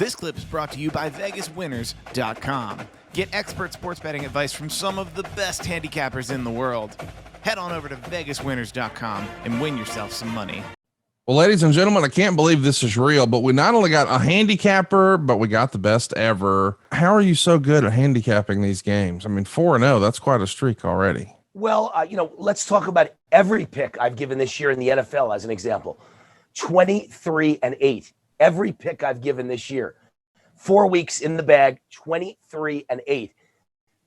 This clip is brought to you by VegasWinners.com. Get expert sports betting advice from some of the best handicappers in the world. Head on over to VegasWinners.com and win yourself some money. Well, ladies and gentlemen, I can't believe this is real, but we not only got a handicapper, but we got the best ever. How are you so good at handicapping these games? I mean, 4-0, that's quite a streak already. Well, let's talk about every pick I've given this year in the NFL as an example. 23-8. Every pick I've given this year. 4 weeks in the bag, 23-8.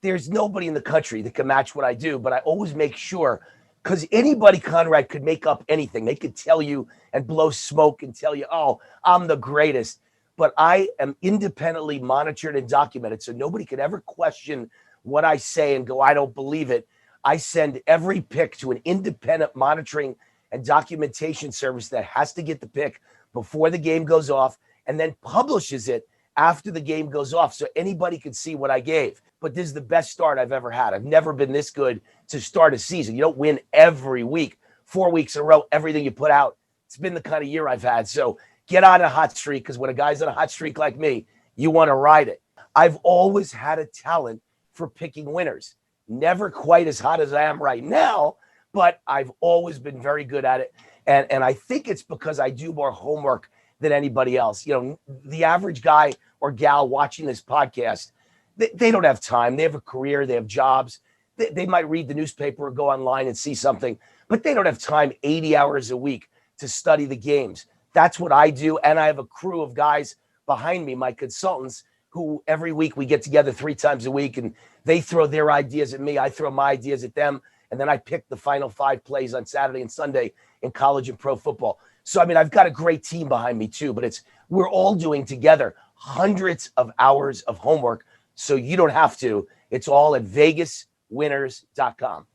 There's nobody in the country that can match what I do, but I always make sure, because anybody, Conrad, could make up anything. They could tell you and blow smoke and tell you, oh, I'm the greatest. But I am independently monitored and documented, so nobody could ever question what I say and go, I don't believe it. I send every pick to an independent monitoring and documentation service that has to get the pick before the game goes off and then publishes it after the game goes off so anybody can see what I gave. But this is the best start I've ever had. I've never been this good to start a season. You don't win every week, 4 weeks in a row, everything you put out. It's been the kind of year I've had. So get on a hot streak, because when a guy's on a hot streak like me, you want to ride it. I've always had a talent for picking winners. Never quite as hot as I am right now, but I've always been very good at it. And I think it's because I do more homework than anybody else. The average guy or gal watching this podcast, they don't have time. They have a career. They have jobs. They might read the newspaper or go online and see something, but they don't have time 80 hours a week to study the games. That's what I do. And I have a crew of guys behind me, my consultants, who every week we get together 3 times a week and they throw their ideas at me. I throw my ideas at them. And then I pick the final 5 plays on Saturday and Sunday in college and pro football. So, I've got a great team behind me too, but we're all doing together hundreds of hours of homework. So you don't have to. It's all at VegasWinners.com.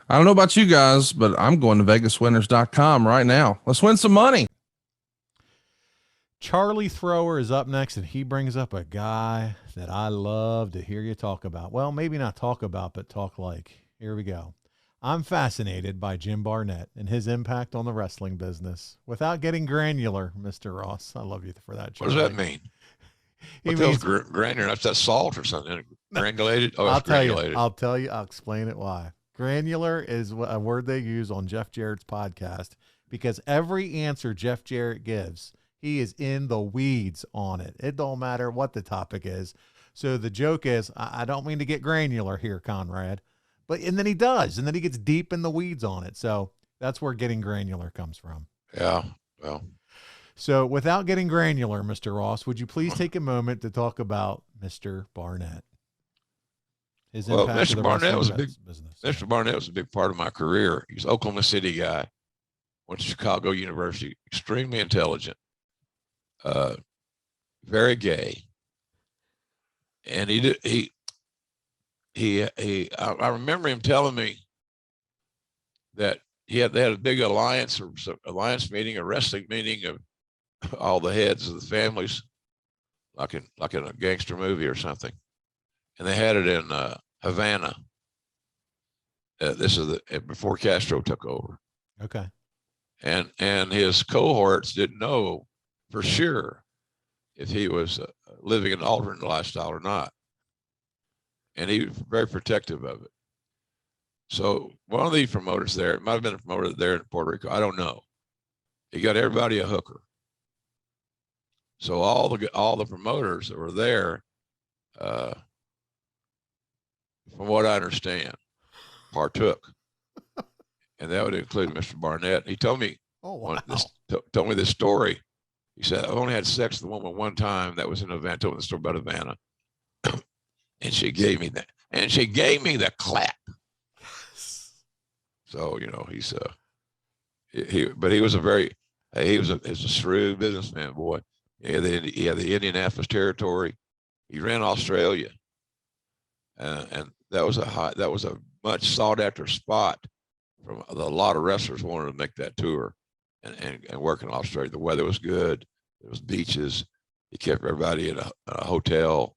I don't know about you guys, but I'm going to VegasWinners.com right now. Let's win some money. Charlie Thrower is up next, and he brings up a guy that I love to hear you talk about. Well, maybe not talk about, but talk like. Here we go. I'm fascinated by Jim Barnett and his impact on the wrestling business. Without getting granular, Mr. Ross, I love you for that. Charlie. What does that mean? What means granular? That's that salt or something. Granulated? Oh, it's granulated. I'll tell you. I'll explain it why. Granular is a word they use on Jeff Jarrett's podcast because every answer Jeff Jarrett gives, he is in the weeds on it. It don't matter what the topic is. So the joke is, I don't mean to get granular here, Conrad. And then he does, and then he gets deep in the weeds on it. So that's where getting granular comes from. Yeah, well. So without getting granular, Mr. Ross, would you please take a moment to talk about Mr. Barnett? His impact Mr. Barnett was Mr. Barnett was a big part of my career. He's an Oklahoma City guy, went to Chicago University, extremely intelligent, very gay, and I remember him telling me that they had a big alliance meeting, a wrestling meeting of all the heads of the families, like in a gangster movie or something. And they had it in Havana. This is before Castro took over. Okay. And his cohorts didn't know for sure if he was living an alternate lifestyle or not. And he was very protective of it. So one of the promoters there, it might have been a promoter there in Puerto Rico, I don't know. He got everybody a hooker. So all the promoters that were there, from what I understand, partook, and that would include Mr. Barnett. He told me, told me this story. He said, "I've only had sex with a woman one time. That was in Havana." Told me the story about Havana. And she gave me that. And she gave me the clap. So, he's he was a shrewd businessman, boy. He had the Indianapolis territory. He ran Australia. And that was a much sought after spot from a lot of wrestlers wanted to make that tour and work in Australia. The weather was good. There was beaches. He kept everybody in a hotel,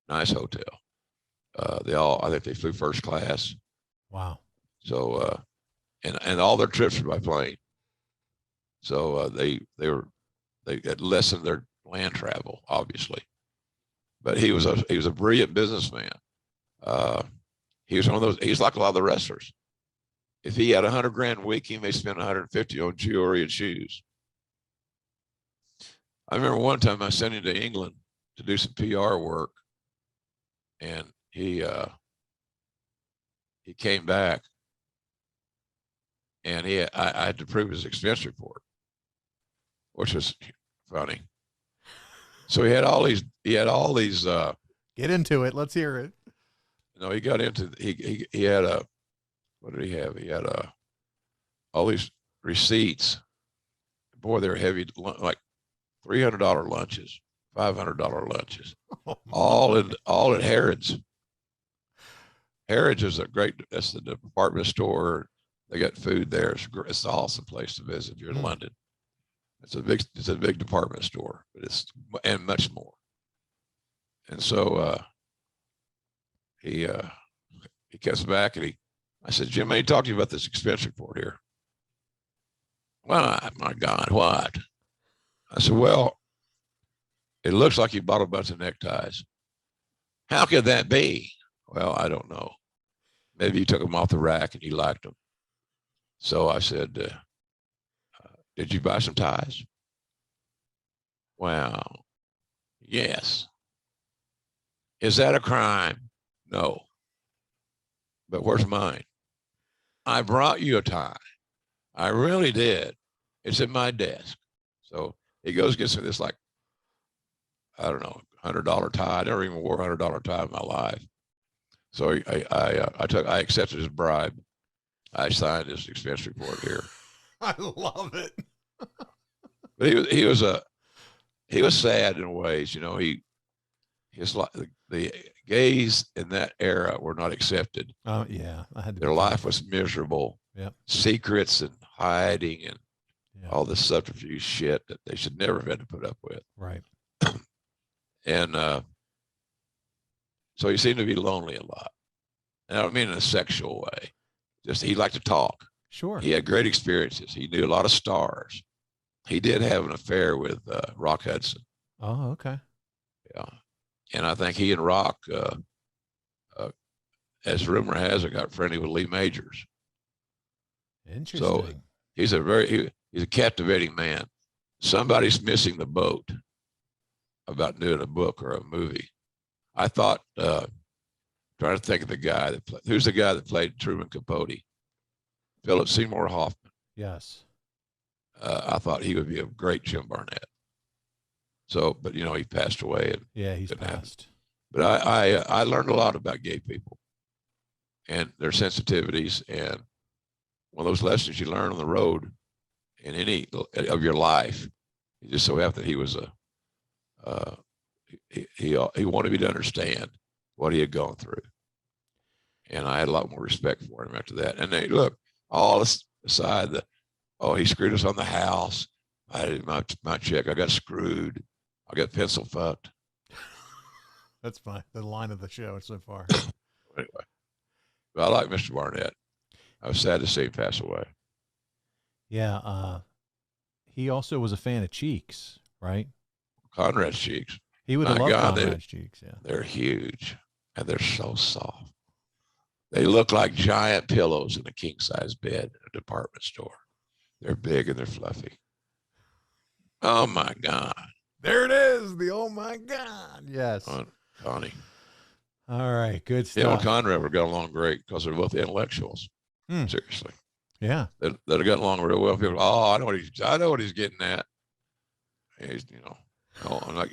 nice hotel. I think they flew first class. Wow. So, and all their trips were by plane. So they lessened land travel, obviously. But he was a brilliant businessman. He was one of those. He's like a lot of the wrestlers. If he had $100,000 a week, he may spend 150 on jewelry and shoes. I remember one time I sent him to England to do some PR work, and he came back, and I had to prove his expense report, which was funny. So he had all these. Get into it. Let's hear it. He got into he had a. What did he have? He had all these receipts. Boy, they're heavy, like $300 lunches, $500 lunches, all at Harrods. Harrods is that's the department store. They got food there. It's an awesome place to visit if you're in London. It's a big department store, but and much more. And so he comes back, and I said, Jim, I need to talk to you about this expense report here. Well, my God, what? I said, well, it looks like you bought a bunch of neckties. How could that be? Well, I don't know. Maybe you took them off the rack and you liked them. So I said, did you buy some ties? Well, yes. Is that a crime? No. But where's mine? I brought you a tie. I really did. It's in my desk. So he goes, gets me this, like, I don't know, $100 tie. I never even wore a $100 tie in my life. So I accepted his bribe. I signed his expense report here. I love it. But he was sad in ways, his like the gays in that era were not accepted. Oh yeah, their life was miserable. Yep. Secrets and hiding and all this subterfuge shit that they should never have had to put up with. Right. And so he seemed to be lonely a lot. And I don't mean in a sexual way. Just he liked to talk. Sure. He had great experiences. He knew a lot of stars. He did have an affair with Rock Hudson. Oh, okay. Yeah. And I think he and Rock, as rumor has it, got friendly with Lee Majors. Interesting. So he's a captivating man. Somebody's missing the boat about doing a book or a movie. I thought, trying to think of the guy who's the guy that played Truman Capote? Philip Seymour Hoffman. Yes. I thought he would be a great Jim Barnett. So, but he passed away. And yeah, he's passed. But I learned a lot about gay people and their sensitivities, and one of those lessons you learn on the road in any of your life. It just so happened that he was he wanted me to understand what he had gone through, and I had a lot more respect for him after that. And look, all aside, he screwed us on the house. I did my check. I got screwed. I got pencil fucked. That's fine. The line of the show so far. Anyway, but I like Mr. Barnett. I was sad to see him pass away. Yeah. He also was a fan of Cheeks, right? Conrad's cheeks. He would have loved Conrad's cheeks. Yeah. They're huge and they're so soft. They look like giant pillows in a king size bed in a department store. They're big and they're fluffy. Oh my God. There it is. The oh my God. Yes. Connie. All right. Good stuff. Him and Conrad would have got along great because they're both intellectuals. Seriously. Yeah. They'd have gotten along real well. People, I know what he's getting at. He's, I'm like,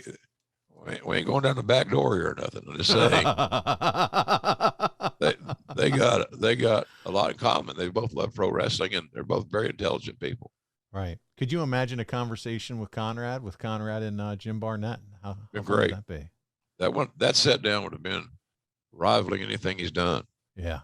we ain't going down the back door here or nothing. I'm just saying. they got a lot in common. They both love pro wrestling, and they're both very intelligent people. Right. Could you imagine a conversation with Conrad and Jim Barnett? How great. Would that be? That sit down would have been rivaling anything he's done. Yeah.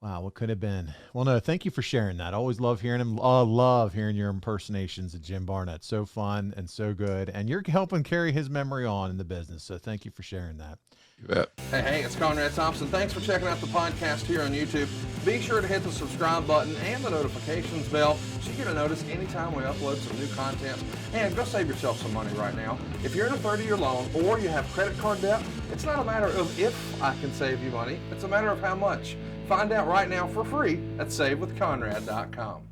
Wow, what could have been? Well, no, thank you for sharing that. I always love hearing him. I love hearing your impersonations of Jim Barnett. So fun and so good. And you're helping carry his memory on in the business. So thank you for sharing that. You bet. Hey, it's Conrad Thompson. Thanks for checking out the podcast here on YouTube. Be sure to hit the subscribe button and the notifications bell so you get a notice anytime we upload some new content. And go save yourself some money right now. If you're in a 30-year loan or you have credit card debt, it's not a matter of if I can save you money. It's a matter of how much. Find out right now for free at SaveWithConrad.com.